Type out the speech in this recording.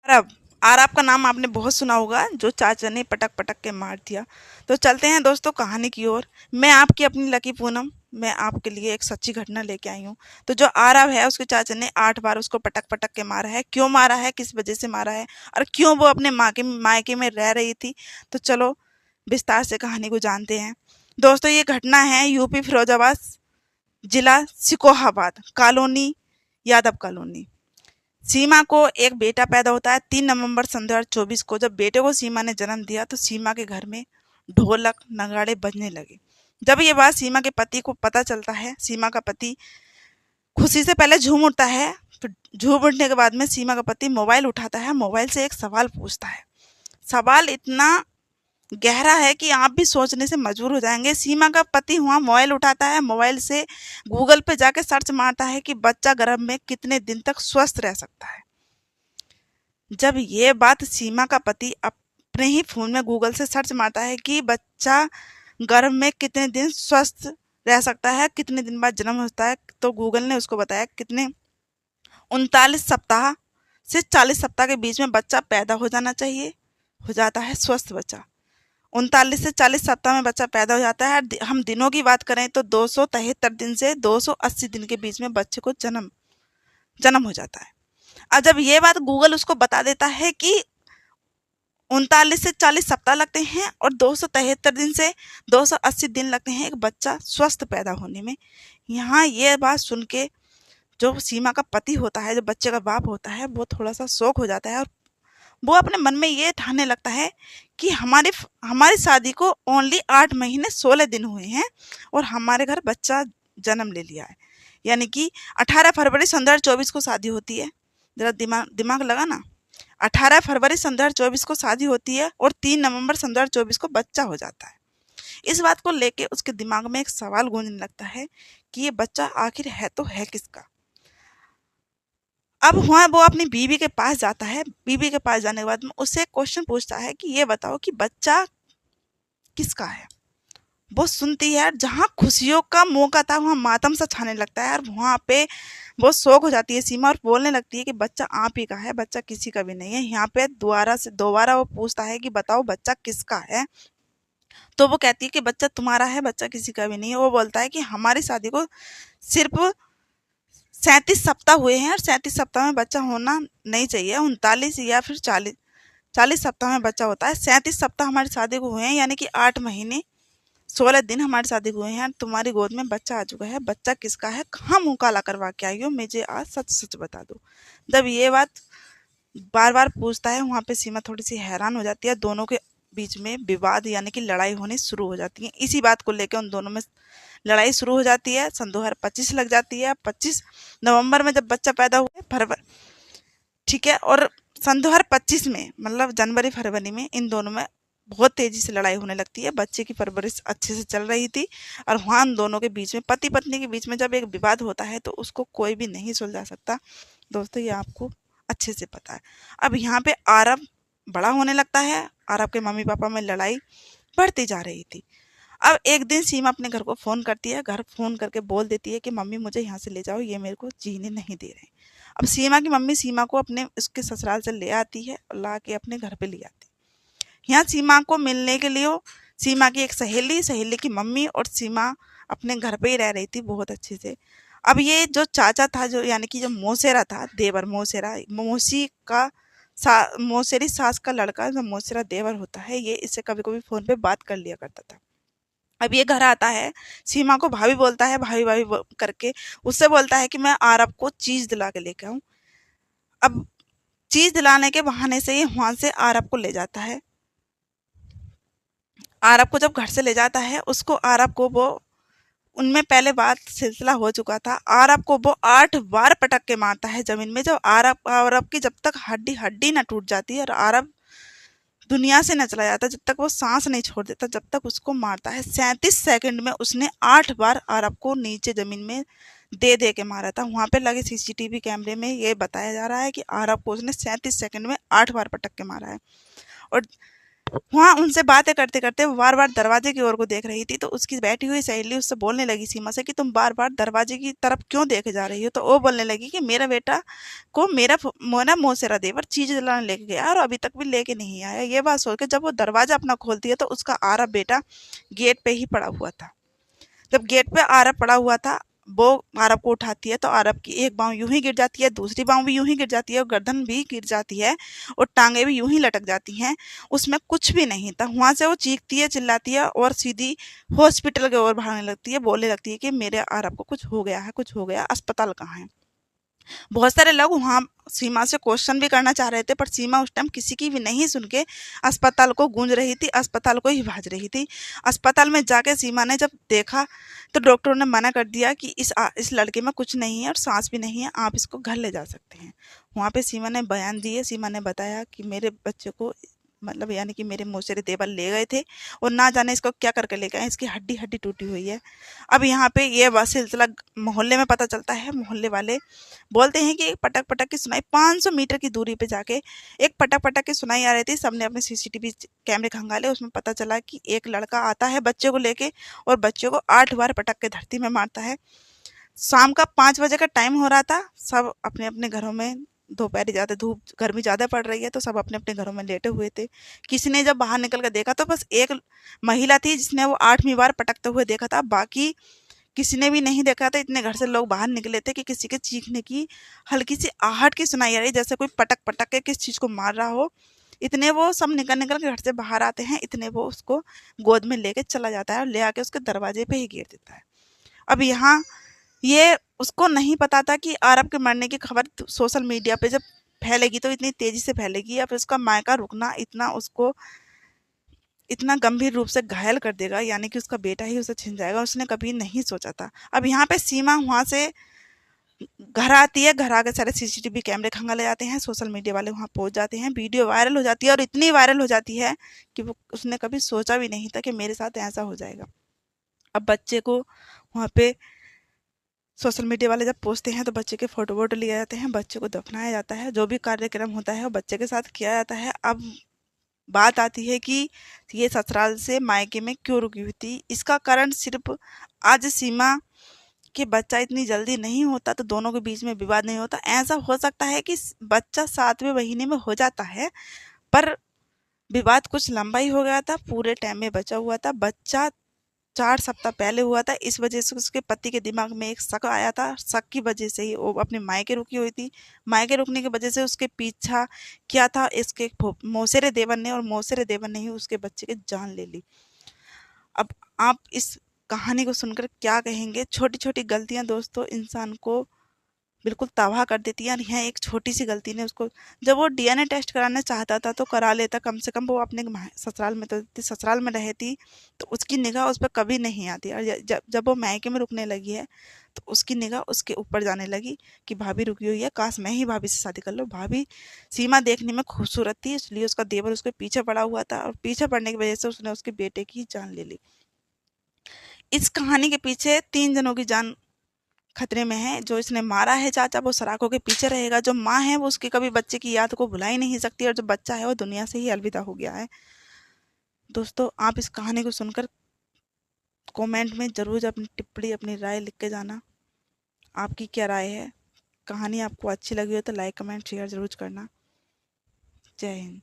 आरब। आरब का नाम आपने बहुत सुना होगा, जो चाचा ने पटक पटक के मार दिया। तो चलते हैं दोस्तों कहानी की ओर। मैं आपकी अपनी लकी पूनम, मैं आपके लिए एक सच्ची घटना लेके आई हूँ। तो जो आरब है उसके चाचा ने 8 बार उसको पटक पटक के मारा है। क्यों मारा है, किस वजह से मारा है, और क्यों वो अपने माँ के मायके में रह रही थी। तो चलो विस्तार से कहानी को जानते हैं। दोस्तों ये घटना है यूपी फिरोजाबाद जिला सिकोहाबाद कॉलोनी, यादव कॉलोनी। सीमा को एक बेटा पैदा होता है 3 नवंबर सन 2024 को। जब बेटे को सीमा ने जन्म दिया तो सीमा के घर में ढोलक नगाड़े बजने लगे। जब ये बात सीमा के पति को पता चलता है, सीमा का पति खुशी से पहले झूम उठता है। फिर झूम उठने के बाद में सीमा का पति मोबाइल उठाता है, मोबाइल से एक सवाल पूछता है। सवाल इतना गहरा है कि आप भी सोचने से मजबूर हो जाएंगे। सीमा का पति वहाँ मोबाइल उठाता है, मोबाइल से गूगल पे जाके सर्च मारता है कि बच्चा गर्भ में कितने दिन तक स्वस्थ रह सकता है। जब ये बात सीमा का पति अपने ही फोन में गूगल से सर्च मारता है कि बच्चा गर्भ में कितने दिन स्वस्थ रह सकता है, कितने दिन बाद जन्म होता है, तो गूगल ने उसको बताया कितने 39 सप्ताह से 40 सप्ताह के बीच में बच्चा पैदा हो जाना चाहिए। हो जाता है स्वस्थ बच्चा। 39 से 40 सप्ताह में बच्चा पैदा हो जाता है। हम दिनों की बात करें तो 273 दिन से 280 दिन के बीच में बच्चे को जन्म जन्म हो जाता है। अब जब ये बात गूगल उसको बता देता है कि 39 से 40 सप्ताह लगते हैं और 273 दिन से 280 दिन लगते हैं एक बच्चा स्वस्थ पैदा होने में, यहाँ ये बात सुन के जो सीमा का पति होता है, जो बच्चे का बाप होता है, वो थोड़ा सा शौक हो जाता है। और वो अपने मन में ये ठानने लगता है कि हमारी हमारी शादी को ओनली 8 महीने 16 दिन हुए हैं और हमारे घर बच्चा जन्म ले लिया है। यानी कि 18 फरवरी सन 2024 को शादी होती है। जरा दिमाग दिमाग लगा ना। 18 फरवरी सन 2024 को शादी होती है और 3 नवंबर सन 2024 को बच्चा हो जाता है। इस बात को लेके उसके दिमाग में एक सवाल गूंजने लगता है कि ये बच्चा आखिर है तो है किसका। अब वहाँ वो अपनी बीवी के पास जाता है। बीवी के पास जाने के बाद में उससे एक क्वेश्चन पूछता है कि ये बताओ कि बच्चा किसका है। वो सुनती है, जहाँ खुशियों का मौका था वहाँ मातम सा छाने लगता है और वहाँ पे बहुत शौक हो जाती है सीमा और बोलने लगती है कि बच्चा आप ही का है, बच्चा किसी का भी नहीं है। यहाँ पे दोबारा वो पूछता है कि बताओ बच्चा किसका है। तो वो कहती है कि बच्चा तुम्हारा है, बच्चा किसी का भी नहीं है। वो बोलता है कि हमारी शादी को सिर्फ 37 सप्ताह हुए हैं और 37 सप्ताह में बच्चा होना नहीं चाहिए। 39 या फिर 40 सप्ताह में बच्चा होता है। 37 सप्ताह हमारी शादी को हुए हैं, यानी कि 8 महीने 16 दिन हमारी शादी को हुए हैं। तुम्हारी गोद में बच्चा आ चुका है, बच्चा किसका है, कहाँ मुंह काला करवा के आई हो, मुझे आज सच सच बता दो। जब ये बात बार बार पूछता है, वहाँ पे सीमा थोड़ी सी हैरान हो जाती है। दोनों के बीच में विवाद यानी कि लड़ाई होनी शुरू हो जाती है। इसी बात को लेकर उन दोनों में लड़ाई शुरू हो जाती है। सन 2025 लग जाती है। 25 नवंबर में जब बच्चा पैदा हुआ फरवरी, ठीक है, और सन 2025 में मतलब जनवरी फरवरी में इन दोनों में बहुत तेजी से लड़ाई होने लगती है। बच्चे की परवरिश अच्छे से चल रही थी और वहाँ उन दोनों के बीच में, पति पत्नी के बीच में जब एक विवाद होता है तो उसको कोई भी नहीं सुलझा सकता। दोस्तों ये आपको अच्छे से पता है। अब यहाँ पे आरब बड़ा होने लगता है। आरब के मम्मी पापा में लड़ाई बढ़ती जा रही थी। अब एक दिन सीमा अपने घर को फ़ोन करती है। घर फ़ोन करके बोल देती है कि मम्मी मुझे यहाँ से ले जाओ, ये मेरे को जीने नहीं दे रहे। अब सीमा की मम्मी सीमा को अपने उसके ससुराल से ले आती है और ला के अपने घर पे ले आती है। यहाँ सीमा को मिलने के लिए सीमा की एक सहेली की मम्मी और सीमा अपने घर पे ही रह रही थी बहुत अच्छे से। अब ये जो चाचा था, जो यानी कि जो मौसेरा था, देवर मौसेरा, मौसी का मौसेरी सास का लड़का जो मौसेरा देवर होता है, ये इससे कभी कभी फ़ोन पे बात कर लिया करता था। अब ये घर आता है, सीमा को भाभी बोलता है, भाभी भाभी करके उससे बोलता है कि मैं आरब को चीज़ दिला के लेके आऊँ। अब चीज़ दिलाने के बहाने से ये वहाँ से आरब को ले जाता है। आरब को जब घर से ले जाता है, उसको आरब को वो उनमें पहले बात सिलसिला हो चुका था। आरब को वो 8 बार पटक के मारता है ज़मीन में। जब आरब आरब की जब तक हड्डी हड्डी ना टूट जाती और आरब दुनिया से न चला जाता, जब तक वो सांस नहीं छोड़ देता, जब तक उसको मारता है। 37 सेकंड में उसने 8 बार अरब को नीचे जमीन में दे दे के मारा था। वहां पे लगे सीसीटीवी कैमरे में ये बताया जा रहा है कि अरब को उसने 37 सेकंड में 8 बार पटक के मारा है। और वहाँ उनसे बातें करते करते वो बार बार दरवाजे की ओर को देख रही थी। तो उसकी बैठी हुई सहेली उससे बोलने लगी सीमा से कि तुम बार बार दरवाजे की तरफ क्यों देखे जा रही हो। तो वो बोलने लगी कि मेरा बेटा को मेरा मोना मोसेरा देवर चीज जलाने लेके गया और अभी तक भी लेके नहीं आया। ये बात सोच के जब वो दरवाजा अपना खोलती है तो उसका आरब बेटा गेट पे ही पड़ा हुआ था। जब गेट पे आरब पड़ा हुआ था, वो आरब को उठाती है तो आरब की एक बाँव यूं ही गिर जाती है, दूसरी बाँव भी यूं ही गिर जाती है और गर्दन भी गिर जाती है और टांगे भी यूं ही लटक जाती हैं। उसमें कुछ भी नहीं था। वहां से वो चीखती है, चिल्लाती है और सीधी हॉस्पिटल की ओर भागने लगती है। बोलने लगती है कि मेरे आरब को कुछ हो गया है, कुछ हो गया, अस्पताल कहाँ है। बहुत सारे लोग वहाँ सीमा से क्वेश्चन भी करना चाह रहे थे, पर सीमा उस टाइम किसी की भी नहीं सुन के अस्पताल को गूंज रही थी, अस्पताल को ही भाज रही थी। अस्पताल में जाके सीमा ने जब देखा तो डॉक्टरों ने मना कर दिया कि इस लड़के में कुछ नहीं है और सांस भी नहीं है, आप इसको घर ले जा सकते हैं। वहाँ पे सीमा ने बयान दिए। सीमा ने बताया कि मेरे बच्चे को, मतलब यानी कि मेरे मौसेरे देवर ले गए थे और ना जाने इसको क्या करके ले गए, इसकी हड्डी हड्डी टूटी हुई है। अब यहाँ पे ये बस सिलसिला मोहल्ले में पता चलता है। मोहल्ले वाले बोलते हैं कि एक पटक पटक की सुनाई 500 मीटर की दूरी पे जाके एक पटक पटक की सुनाई आ रही थी। सबने अपने सीसीटीवी कैमरे खंगाले, उसमें पता चला कि एक लड़का आता है बच्चे को लेके और बच्चे को 8 बार पटक के धरती में मारता है। शाम का 5 बजे का टाइम हो रहा था। सब अपने अपने घरों में, दोपहर ज़्यादा धूप गर्मी ज़्यादा पड़ रही है तो सब अपने अपने घरों में लेटे हुए थे। किसी ने जब बाहर निकल कर देखा तो बस एक महिला थी जिसने वो 8वीं बार पटकते हुए देखा था। बाकी किसी ने भी नहीं देखा था। इतने घर से लोग बाहर निकले थे कि किसी के चीखने की हल्की सी आहट की सुनाई आ रही, जैसे कोई पटक पटक के किस चीज को मार रहा हो। इतने वो सब निकल निकल के घर से बाहर आते हैं, इतने वो उसको गोद में लेके चला जाता है और ले आके उसके दरवाजे पे ही गिर देता है। अब यहाँ ये उसको नहीं पता था कि आरब के मरने की खबर सोशल मीडिया पे जब फैलेगी तो इतनी तेजी से फैलेगी, या फिर उसका मायका रुकना इतना उसको इतना गंभीर रूप से घायल कर देगा, यानी कि उसका बेटा ही उसे छिन जाएगा। उसने कभी नहीं सोचा था। अब यहाँ पे सीमा वहां से घर आती है। घर आके सारे सीसीटीवी कैमरे खंगाले जाते हैं, सोशल मीडिया वाले वहां पहुंच जाते हैं, वीडियो वायरल हो जाती है और इतनी वायरल हो जाती है कि वो उसने कभी सोचा भी नहीं था कि मेरे साथ ऐसा हो जाएगा। अब बच्चे को वहां पे सोशल मीडिया वाले जब पहुंचते हैं तो बच्चे के फोटो वोटो लिए जाते हैं, बच्चे को दफनाया जाता है। जो भी कार्यक्रम होता है वो बच्चे के साथ किया जाता है। अब बात आती है कि ये ससुराल से मायके में क्यों रुकी हुई थी। इसका कारण सिर्फ आज सीमा कि बच्चा इतनी जल्दी नहीं होता तो दोनों के बीच में विवाद नहीं होता। ऐसा हो सकता है कि बच्चा 7वें महीने में हो जाता है, पर विवाद कुछ लंबा ही हो गया था, पूरे टाइम में बचा हुआ था। बच्चा 4 सप्ताह पहले हुआ था। इस वजह से उसके पति के दिमाग में एक शक आया था। शक की वजह से ही वो अपने मायके रुकी हुई थी। मायके रुकने की वजह से उसके पीछा क्या था, इसके मौसेरे देवर ने, और मौसेरे देवर ने ही उसके बच्चे की जान ले ली। अब आप इस कहानी को सुनकर क्या कहेंगे। छोटी छोटी गलतियां दोस्तों इंसान को बिल्कुल तबाह कर देती है। और यह एक छोटी सी गलती ने उसको, जब वो डीएनए टेस्ट कराना चाहता था तो करा लेता, कम से कम वो अपने ससुराल में तो ससुराल में रहती तो उसकी निगाह उस पर कभी नहीं आती। और जब जब वो मायके में रुकने लगी है तो उसकी निगाह उसके ऊपर जाने लगी कि भाभी रुकी हुई है, काश मैं ही भाभी से शादी कर लूँ। भाभी सीमा देखने में खूबसूरत थी, इसलिए उसका देवर उसके पीछे पड़ा हुआ था और पीछे पड़ने की वजह से उसने उसके बेटे की जान ले ली। इस कहानी के पीछे 3 जनों की जान खतरे में है। जो इसने मारा है चाचा वो सराखों के पीछे रहेगा। जो माँ है वो उसके कभी बच्चे की याद को भुला ही नहीं सकती, और जो बच्चा है वो दुनिया से ही अलविदा हो गया है। दोस्तों आप इस कहानी को सुनकर कमेंट में जरूर अपनी टिप्पणी, अपनी राय लिख के जाना। आपकी क्या राय है। कहानी आपको अच्छी लगी हो तो लाइक कमेंट शेयर जरूर करना। जय हिंद।